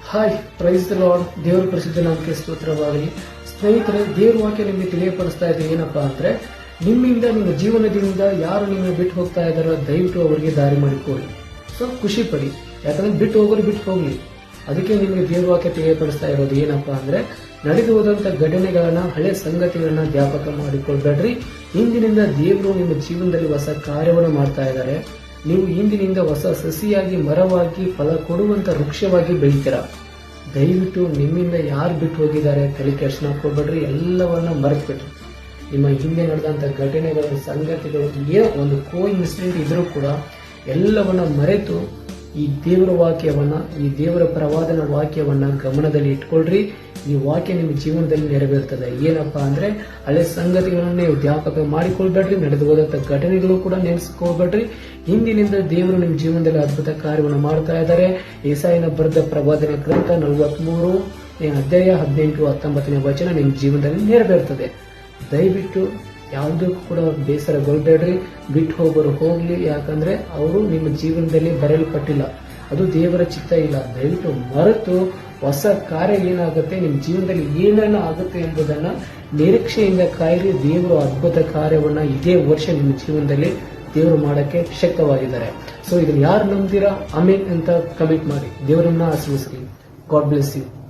Hi, praise the lord. ದೇವರ ಪರಿಶುದ್ಧ ನಾಮಕ್ಕೆ ಸ್ತೋತ್ರವಾಗಲಿ. ಸ್ನೇಹಿತರೆ, ದೇವರ ವಾಕ್ಯ ನಿಮಗೆ ತಿಳಿಯಪಡಿಸ್ತಾ ಇದೆ ಏನಪ್ಪಾ ಅಂದ್ರೆ, ನಿಮ್ಮಿಂದ ನಿಮ್ಮ ಜೀವನದಿಂದ ಯಾರು ನಿಮ್ಮನ್ನು ಬಿಟ್ಟು ಹೋಗ್ತಾ ಇದ್ದಾರೋ ದಯವಿಟ್ಟು ಅವರಿಗೆ ದಾರಿ ಮಾಡಿಕೊಡಿ. ಸೊ ಖುಷಿ ಪಡಿ, ಯಾಕಂದ್ರೆ ಬಿಟ್ಟು ಹೋಗೋರು ಬಿಟ್ಟು ಹೋಗ್ಲಿ. ಅದಕ್ಕೆ ನಿಮಗೆ ದೇವರ ವಾಕ್ಯ ತಿಳಿಯಪಡಿಸ್ತಾ ಇರೋದು ಏನಪ್ಪಾ ಅಂದ್ರೆ, ನಡೆದು ಹೋದಂತ ಘಟನೆಗಳನ್ನ, ಹಳೆ ಸಂಗತಿಗಳನ್ನ ಜ್ಞಾಪಕ ಮಾಡಿಕೊಳ್ಬೇಡ್ರಿ. ಇಂದಿನಿಂದ ದೇವರು ನಿಮ್ಮ ಜೀವನದಲ್ಲಿ ಹೊಸ ಕಾರ್ಯವನ್ನು ಮಾಡ್ತಾ ಇದ್ದಾರೆ. ನೀವು ಇಂದಿನಿಂದ ಹೊಸ ಸಸಿಯಾಗಿ, ಮರವಾಗಿ, ಫಲ ಕೊಡುವಂತ ವೃಕ್ಷವಾಗಿ ಬೆಳಿತೀರಾ. ದಯವಿಟ್ಟು ನಿಮ್ಮಿಂದ ಯಾರು ಬಿಟ್ಟು ಹೋಗಿದ್ದಾರೆ ತಲೆ ಕೆಡಿಸ್ಕೊಳ್ಬೇಡ್ರಿ. ಎಲ್ಲವನ್ನ ಮರೆತ್ಬಿಟ್ರಿ. ನಿಮ್ಮ ಹಿಂದೆ ನಡೆದಂತ ಘಟನೆಗಳು, ಸಂಗತಿಗಳು, ಏನೋ ಒಂದು ಇನ್ಸಿಡೆಂಟ್ ಇದ್ರೂ ಕೂಡ ಎಲ್ಲವನ್ನ ಮರೆತು ಈ ದೇವರ ವಾಕ್ಯವನ್ನ, ಈ ದೇವರ ಪ್ರವಾದನ ವಾಕ್ಯವನ್ನ ಗಮನದಲ್ಲಿ ಇಟ್ಕೊಳ್ರಿ. ಈ ವಾಕ್ಯ ನಿಮ್ಮ ಜೀವನದಲ್ಲಿ ನೆರವೇರ್ತದೆ. ಏನಪ್ಪಾ ಅಂದ್ರೆ, ಹಳೆ ಸಂಗತಿಗಳನ್ನ ನೀವು ಜ್ಞಾಪಕ ಮಾಡಿಕೊಳ್ಬೇಡ್ರಿ. ನಡೆದು ಹೋದಂತ ಘಟನೆಗಳು ಕೂಡ ನೆನೆಸ್ಕೊಳ್ಬೇಡ್ರಿ. ಹಿಂದಿನಿಂದ ದೇವರು ನಿಮ್ಮ ಜೀವನದಲ್ಲಿ ಅದ್ಭುತ ಕಾರ್ಯವನ್ನು ಮಾಡ್ತಾ ಇದ್ದಾರೆ. ಯೆಶಾಯನ ಬರೆದ ಪ್ರವಾದನ ಗ್ರಂಥ 43 ಅಧ್ಯಾಯ 18-19 ವಚನ ನಿಮ್ಮ ಜೀವನದಲ್ಲಿ ನೆರವೇರ್ತದೆ. ದಯವಿಟ್ಟು ಯಾವುದಕ್ಕೂ ಕೂಡ ಬೇಸರಗೊಳ್ಬೇಡ್ರಿ. ಬಿಟ್ಟು ಹೋಗೋರು ಹೋಗ್ಲಿ, ಯಾಕಂದ್ರೆ ಅವರು ನಿಮ್ಮ ಜೀವನದಲ್ಲಿ ಬರೆಯಲ್ಪಟ್ಟಿಲ್ಲ. ಅದು ದೇವರ ಚಿತ್ತ ಇಲ್ಲ. ದಯವಿಟ್ಟು ಮರೆತು ಹೊಸ ಕಾರ್ಯ ಏನಾಗುತ್ತೆ, ನಿಮ್ಮ ಜೀವನದಲ್ಲಿ ಏನೇನು ಆಗುತ್ತೆ ಎಂಬುದನ್ನ ನಿರೀಕ್ಷೆಯಿಂದ ಕಾಯಿರಿ. ದೇವರು ಅದ್ಭುತ ಕಾರ್ಯವನ್ನ ಇದೇ ವರ್ಷ ನಿಮ್ಮ ಜೀವನದಲ್ಲಿ ದೇವರು ಮಾಡಕ್ಕೆ ಶಕ್ತವಾಗಿದ್ದಾರೆ. ಸೊ ಇದನ್ನ ಯಾರು ನಂಬ್ತೀರಾ, ಆಮೇನ್ ಅಂತ ಕಮೆಂಟ್ ಮಾಡಿ. ದೇವರನ್ನ ಆಶೀರ್ವದಿಸಲಿ. God bless you.